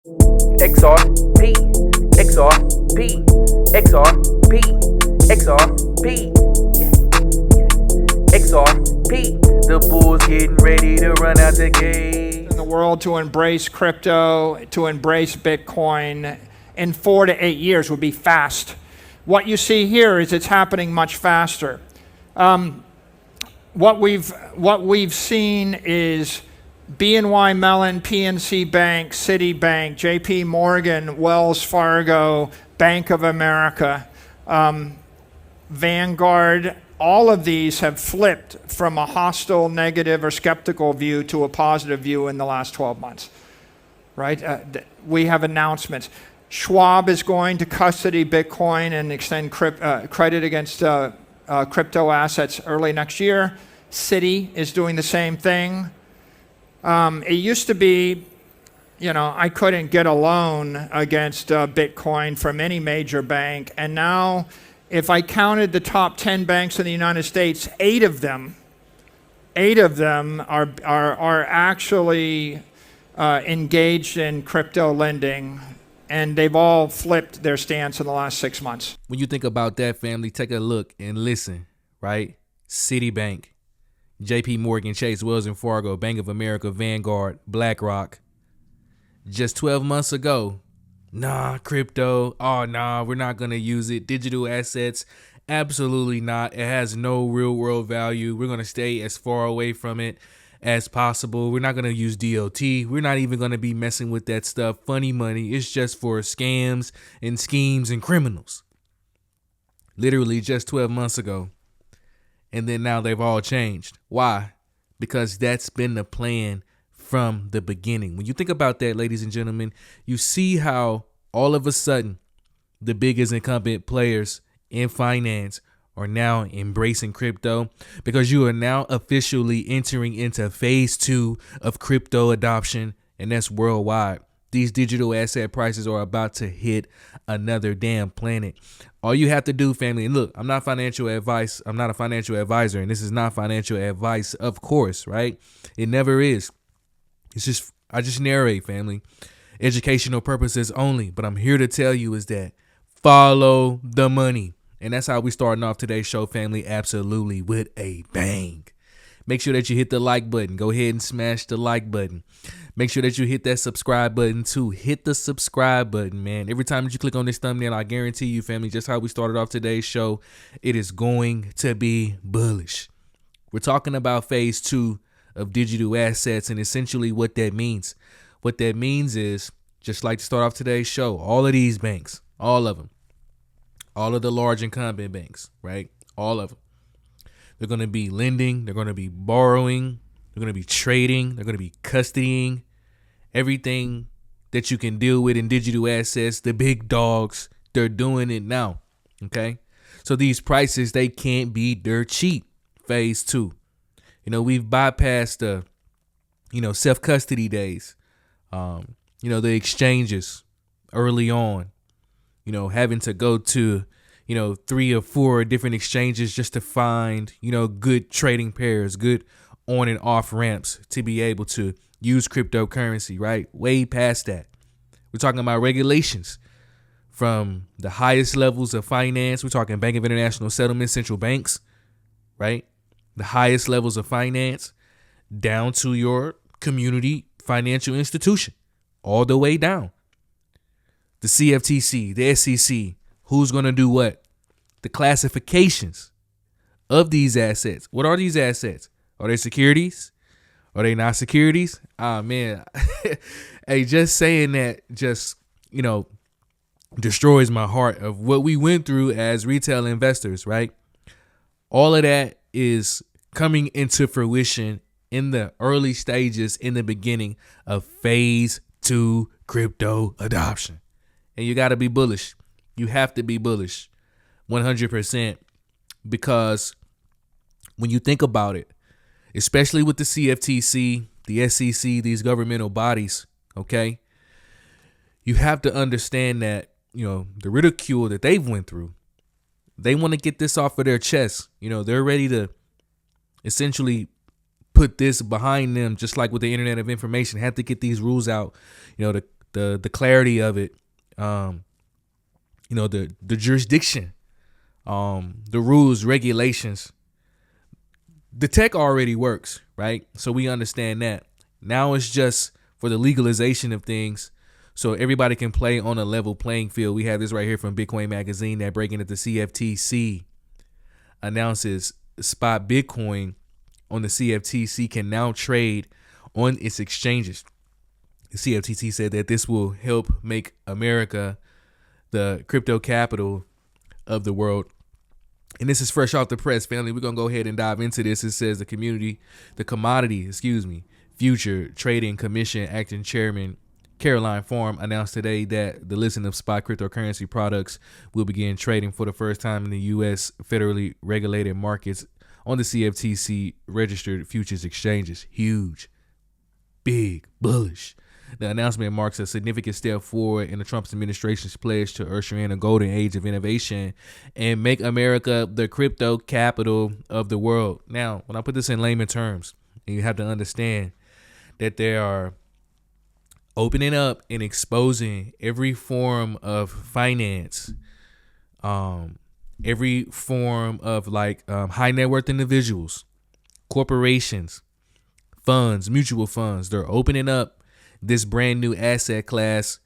XRP, XRP, XRP, XRP, XRP. The bulls getting ready to run out the gate. In the world to embrace crypto, to embrace Bitcoin in 4 to 8 years would be fast. What you see here is it's happening much faster. What we've seen is BNY Mellon, PNC Bank, Citibank, JP Morgan, Wells Fargo, Bank of America, Vanguard, all of these have flipped from a hostile, negative, or skeptical view to a positive view in the last 12 months, right? We have announcements. Schwab is going to custody Bitcoin and extend credit against crypto assets early next year. Citi is doing the same thing. It used to be, I couldn't get a loan against Bitcoin from any major bank. And now, if I counted the top 10 banks in the United States, eight of them are actually engaged in crypto lending. And they've all flipped their stance in the last 6 months. When you think about that, family, take a look and listen, right? Citibank, JP Morgan Chase, Wells and Fargo, Bank of America, Vanguard, BlackRock. Just 12 months ago, crypto, we're not going to use it. Digital assets, absolutely not. It has no real world value. We're going to stay as far away from it as possible. We're not going to use DOT. We're not even going to be messing with that stuff. Funny money. It's just for scams and schemes and criminals. Literally just 12 months ago. And then now they've all changed. Why? Because that's been the plan from the beginning. When you think about that, ladies and gentlemen, you see how all of a sudden the biggest incumbent players in finance are now embracing crypto, because you are now officially entering into phase 2 of crypto adoption, and that's worldwide. These digital asset prices are about to hit another damn planet. All you have to do, family, and look, I'm not a financial adviser, and this is not financial advice, of course, right? It never is. I just narrate, family. Educational purposes only, but I'm here to tell you is that follow the money. And that's how we starting off today's show, family, absolutely with a bang. Make sure that you hit the like button. Go ahead and smash the like button. Make sure that you hit that subscribe button too. Hit the subscribe button, man. Every time that you click on this thumbnail, I guarantee you, family, just how we started off today's show, it is going to be bullish. We're talking about phase 2 of digital assets and essentially what that means. What that means is, just like to start off today's show, all of these banks, all of them, all of the large incumbent banks, right? All of them. They're going to be lending. They're going to be borrowing. They're going to be trading. They're going to be custodying. Everything that you can deal with in digital assets, the big dogs, they're doing it now, okay? So these prices, they can't be dirt cheap. Phase 2. We've bypassed the, self-custody days, the exchanges early on. Having to go to, 3 or 4 different exchanges just to find, good trading pairs, good on and off ramps to be able to use cryptocurrency, right? Way past that. We're talking about regulations from the highest levels of finance. We're talking Bank of International Settlements, central banks, right? The highest levels of finance down to your community financial institution, all the way down. The Cftc, the SEC, who's going to do what? The classifications of these assets. What are these assets? Are they securities? Are they not securities? Man. Hey, just saying that just, destroys my heart of what we went through as retail investors, right? All of that is coming into fruition in the early stages, in the beginning of phase 2 crypto adoption. And you got to be bullish. You have to be bullish 100%, because when you think about it, especially with the CFTC, the SEC, these governmental bodies, okay, you have to understand that, the ridicule that they've went through, they want to get this off of their chest. They're ready to essentially put this behind them, just like with the Internet of Information, have to get these rules out, to the clarity of it, the jurisdiction, the rules, regulations. The tech already works, right? So we understand that. Now it's just for the legalization of things, so everybody can play on a level playing field. We have this right here from Bitcoin Magazine that breaking that the CFTC announces spot Bitcoin on the CFTC can now trade on its exchanges. The CFTC said that this will help make America the crypto capital of the world. And this is fresh off the press, family. We're going to go ahead and dive into this. It says the Commodity Future Trading Commission acting chairman Caroline Farm announced today that the listing of spot cryptocurrency products will begin trading for the first time in the U.S. federally regulated markets on the CFTC registered futures exchanges. Huge, big, bullish. The announcement marks a significant step forward in the Trump administration's pledge to usher in a golden age of innovation and make America the crypto capital of the world. Now, when I put this in layman terms, and you have to understand that they are opening up and exposing every form of finance, every form of high net worth individuals, corporations, funds, mutual funds. They're opening up this brand new asset class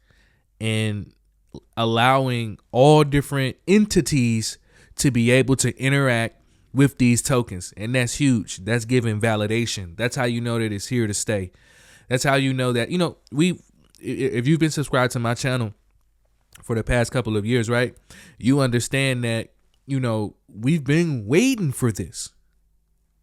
and allowing all different entities to be able to interact with these tokens. And that's huge. That's giving validation. That's how you know that it's here to stay. That's how you know that, if you've been subscribed to my channel for the past couple of years, right, you understand that, we've been waiting for this,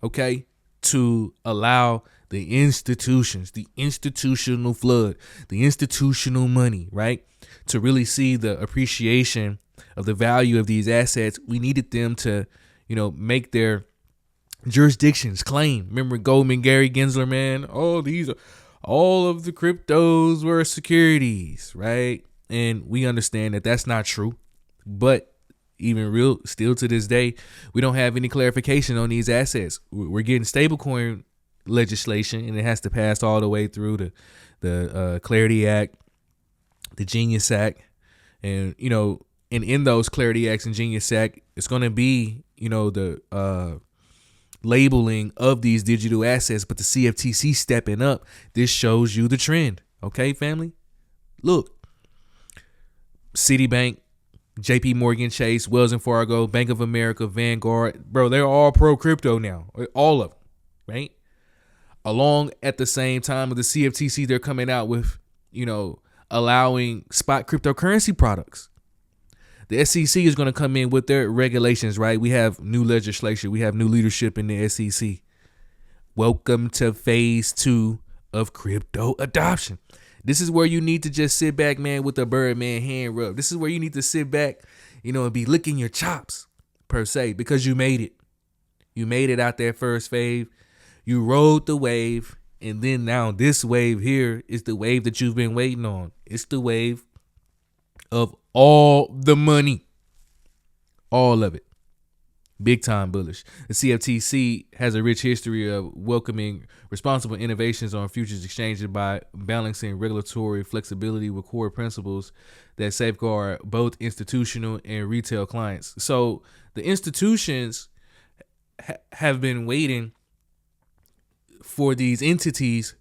okay, to allow the institutions, the institutional flood, the institutional money, right, to really see the appreciation of the value of these assets. We needed them to, make their jurisdictions claim. Remember Goldman, Gary Gensler, man? Oh, these are all of the cryptos were securities, right? And we understand that that's not true. But even still to this day, we don't have any clarification on these assets. We're getting stablecoin legislation, and it has to pass all the way through the Clarity Act, the Genius Act, and and in those Clarity Acts and Genius Act, it's going to be the labeling of these digital assets. But the CFTC stepping up, this shows you the trend. Okay, family, look, Citibank, JP Morgan Chase, Wells and Fargo, Bank of America, Vanguard, bro, they're all pro crypto now, all of them, right? Along at the same time with the CFTC, they're coming out with, allowing spot cryptocurrency products. The SEC is going to come in with their regulations, right? We have new legislation. We have new leadership in the SEC. Welcome to phase 2 of crypto adoption. This is where you need to just sit back, man, with the Birdman hand rub. This is where you need to sit back, and be licking your chops, per se, because you made it. You made it out that first wave. You rode the wave, and then now this wave here is the wave that you've been waiting on. It's the wave of all the money. All of it. Big time bullish. The CFTC has a rich history of welcoming responsible innovations on futures exchanges by balancing regulatory flexibility with core principles that safeguard both institutional and retail clients. So the institutions have been waiting for these entities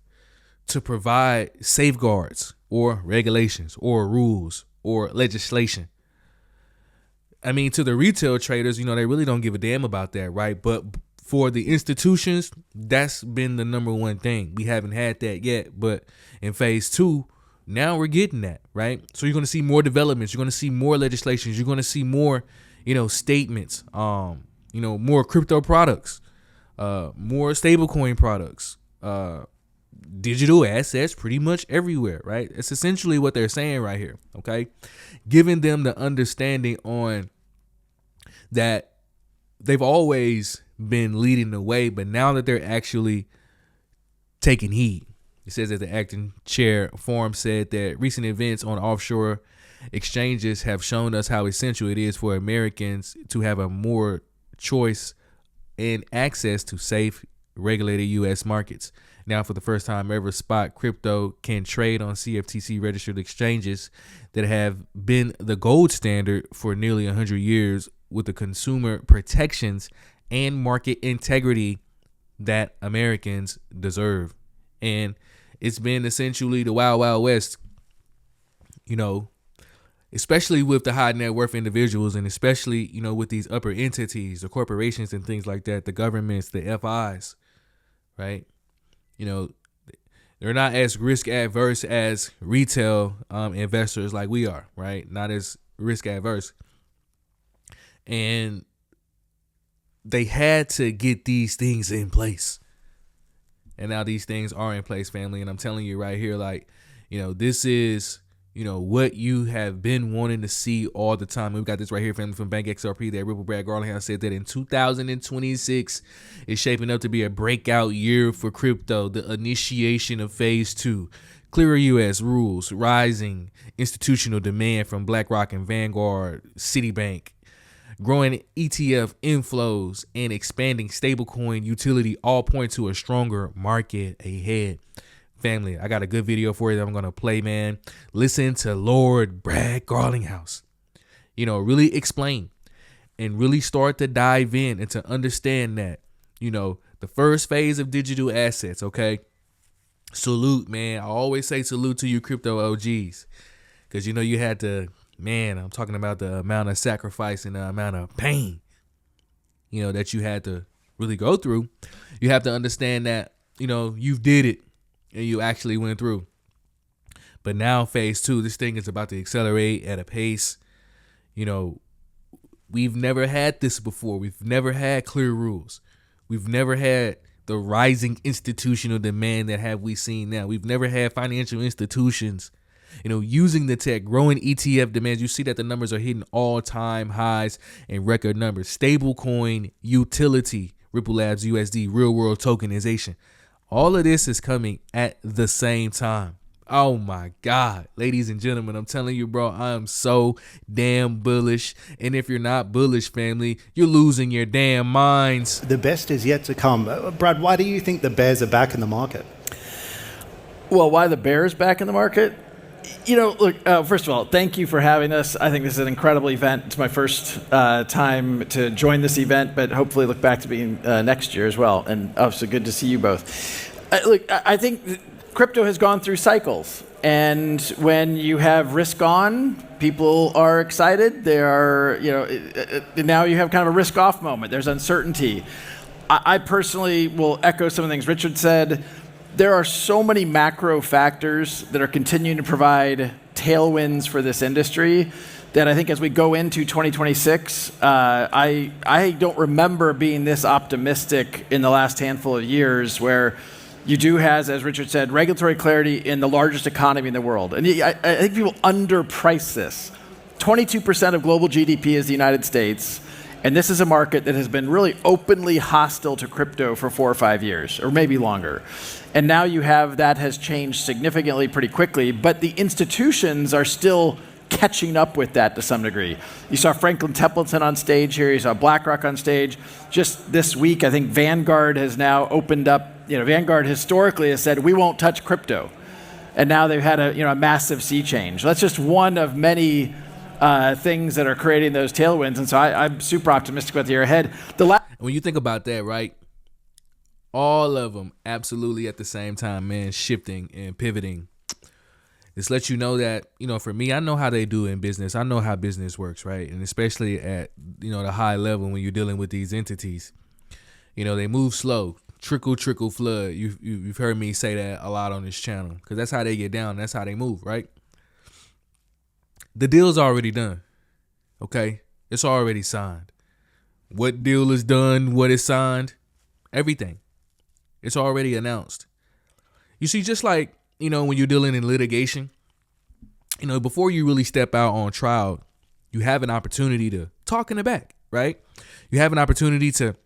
to provide safeguards or regulations or rules or legislation. I mean, to the retail traders, they really don't give a damn about that, right? But for the institutions, that's been the number one thing. We haven't had that yet, but in phase 2, now we're getting that, right? So you're going to see more developments. You're going to see more legislations. You're going to see more, statements, more crypto products, more stablecoin products, digital assets pretty much everywhere, right? It's essentially what they're saying right here, okay? Giving them the understanding on that they've always been leading the way, but now that they're actually taking heed. It says that the acting chair forum said that recent events on offshore exchanges have shown us how essential it is for Americans to have a more choice and access to safe, regulated U.S. markets. Now, for the first time ever, spot crypto can trade on CFTC registered exchanges that have been the gold standard for nearly 100 years, with the consumer protections and market integrity that Americans deserve. And it's been essentially the Wild Wild West, especially with the high net worth individuals, and especially, with these upper entities, the corporations and things like that, the governments, the FIs, right? They're not as risk adverse as retail investors like we are, right? Not as risk adverse. And they had to get these things in place. And now these things are in place, family. And I'm telling you right here, this is, what you have been wanting to see all the time. We've got this right here, family, from Bank XRP, that Ripple Brad Garlinghouse said that in 2026 is shaping up to be a breakout year for crypto, the initiation of phase 2. Clearer U.S. rules, rising institutional demand from BlackRock and Vanguard, Citibank, growing ETF inflows, and expanding stablecoin utility all point to a stronger market ahead. Family, I got a good video for you that I'm going to play, man. Listen to Lord Brad Garlinghouse, really explain and really start to dive in and to understand that, the first phase of digital assets, okay? Salute, man. I always say salute to you crypto OGs, because, you had to, man, I'm talking about the amount of sacrifice and the amount of pain, that you had to really go through. You have to understand that, you did it. And you actually went through. But now phase 2, this thing is about to accelerate at a pace. We've never had this before. We've never had clear rules. We've never had the rising institutional demand that have we seen now. We've never had financial institutions, using the tech, growing ETF demands. You see that the numbers are hitting all-time highs and record numbers. Stablecoin utility, Ripple Labs USD, real-world tokenization. All of this is coming at the same time. Oh my God, ladies and gentlemen, I'm telling you, bro, I am so damn bullish. And if you're not bullish, family, you're losing your damn minds. The best is yet to come. Brad, why do you think the bears are back in the market? Well, why the bears back in the market? Look, first of all, thank you for having us. I think this is an incredible event. It's my first time to join this event, but hopefully look back to being next year as well. And so good to see you both. I think crypto has gone through cycles. And when you have risk on, people are excited. They are, now you have kind of a risk off moment. There's uncertainty. I personally will echo some of the things Richard said. There are so many macro factors that are continuing to provide tailwinds for this industry that I think as we go into 2026, I don't remember being this optimistic in the last handful of years, where you do have, as Richard said, regulatory clarity in the largest economy in the world. And I think people underprice this. 22% of global GDP is the United States. And this is a market that has been really openly hostile to crypto for 4 or 5 years, or maybe longer. And now you have that has changed significantly pretty quickly, but the institutions are still catching up with that to some degree. You saw Franklin Templeton on stage here, you saw BlackRock on stage. Just this week, I think Vanguard has now opened up, Vanguard historically has said, we won't touch crypto. And now they've had a massive sea change. That's just one of many things that are creating those tailwinds. And so I'm super optimistic about the year ahead. When you think about that, right? All of them absolutely at the same time, man, shifting and pivoting. This lets you know that, for me, I know how they do in business. I know how business works, right? And especially at, the high level when you're dealing with these entities. They move slow. Trickle, flood. You've heard me say that a lot on this channel, because that's how they get down. That's how they move, right? The deal's already done, okay? It's already signed. What deal is done, what is signed, everything. It's already announced. You see, just like, when you're dealing in litigation, before you really step out on trial, you have an opportunity to talk in the back, right? You have an opportunity to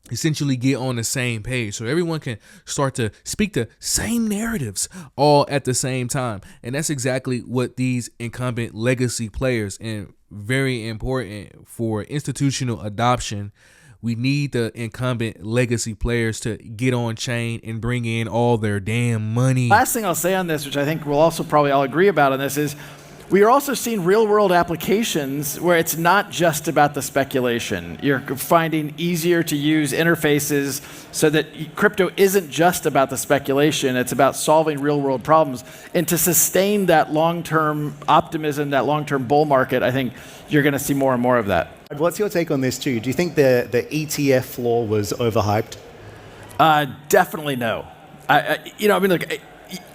essentially get on the same page so everyone can start to speak the same narratives all at the same time. And that's exactly what these incumbent legacy players, and very important for institutional adoption We need the incumbent legacy players to get on chain and bring in all their damn money. Last thing I'll say on this, which I think we'll also probably all agree about on this, is we are also seeing real-world applications where it's not just about the speculation. You're finding easier to use interfaces so that crypto isn't just about the speculation, it's about solving real-world problems. And to sustain that long-term optimism, that long-term bull market, I think you're going to see more and more of that. What's your take on this too? Do you think the ETF floor was overhyped? Definitely no. Look,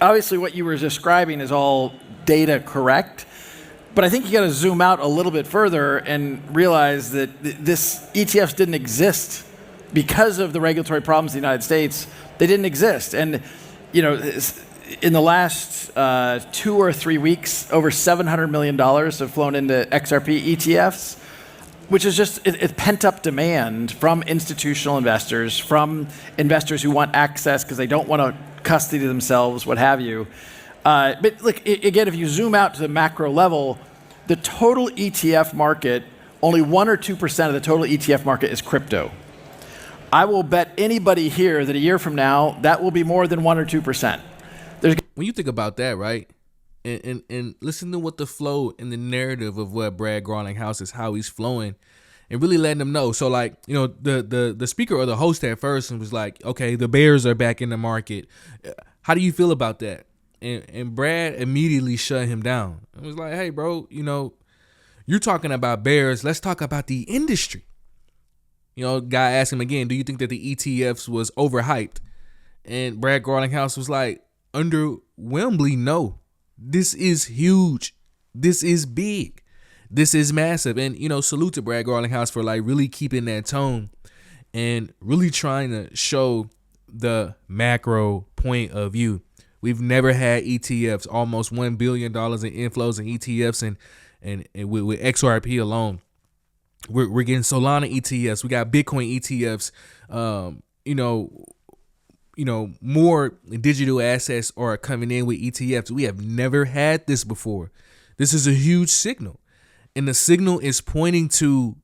obviously what you were describing is all data correct, but I think you got to zoom out a little bit further and realize that this ETFs didn't exist because of the regulatory problems in the United States. They didn't exist, and in the last 2 or 3 weeks, over $700 million have flown into XRP ETFs, which is just it's pent-up demand from institutional investors, from investors who want access because they don't want to custody themselves, what have you. But look, again, if you zoom out to the macro level, the total ETF market, only 1 or 2% of the total ETF market is crypto. I will bet anybody here that a year from now, that will be more than 1 or 2%. When you think about that, right, and listen to what the flow and the narrative of what Brad Garlinghouse is, how he's flowing, and really letting them know. So, like, the speaker or the host at first was like, okay, the bears are back in the market. How do you feel about that? And Brad immediately shut him down. It was like, hey, bro, you're talking about bears. Let's talk about the industry. Guy asked him again, do you think that the ETFs was overhyped? And Brad Garlinghouse was like, underwhelmingly, no. This is huge. This is big. This is massive. And, salute to Brad Garlinghouse for like really keeping that tone and really trying to show the macro point of view. We've never had ETFs, almost $1 billion in inflows in ETFs, and with XRP alone. We're getting Solana ETFs. We got Bitcoin ETFs. More digital assets are coming in with ETFs. We have never had this before. This is a huge signal. And the signal is pointing to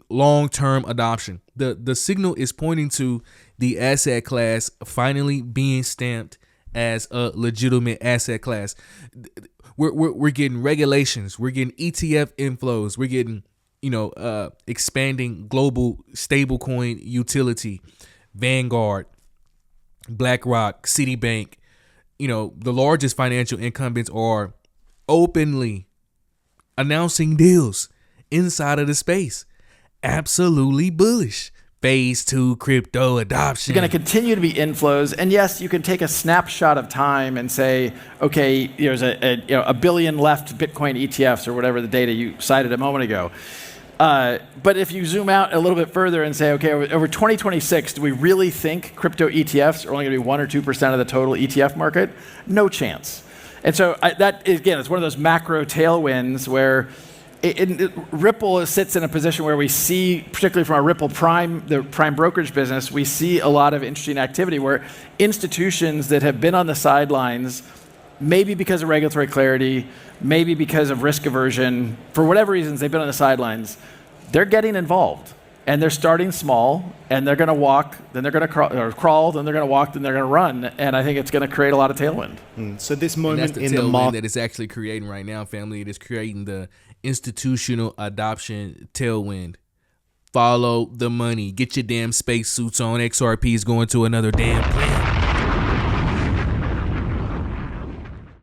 long-term adoption. The signal is pointing to the asset class finally being stamped as a legitimate asset class. We're getting regulations. We're getting ETF inflows. We're getting, expanding global stablecoin utility. Vanguard, BlackRock, Citibank, the largest financial incumbents are openly announcing deals inside of the space. Absolutely bullish. Phase 2 crypto adoption. There's going to continue to be inflows, and yes, you can take a snapshot of time and say, okay, there's a billion left Bitcoin ETFs or whatever the data you cited a moment ago. But if you zoom out a little bit further and say, okay, over 2026, do we really think crypto ETFs are only going to be 1 or 2% of the total ETF market? No chance. And so that, again, it's one of those macro tailwinds where Ripple sits in a position where we see, particularly from our Ripple Prime, the prime brokerage business, we see a lot of interesting activity where institutions that have been on the sidelines, maybe because of regulatory clarity, maybe because of risk aversion, for whatever reasons they've been on the sidelines, they're getting involved. And they're starting small, and they're going to walk, then they're going to crawl, then they're going to walk, then they're going to run. And I think it's going to create a lot of tailwind. So this moment in the tailwind market that it's actually creating right now, family, it is creating the institutional adoption tailwind. Follow the money. Get your damn space suits on. XRP is going to another damn planet.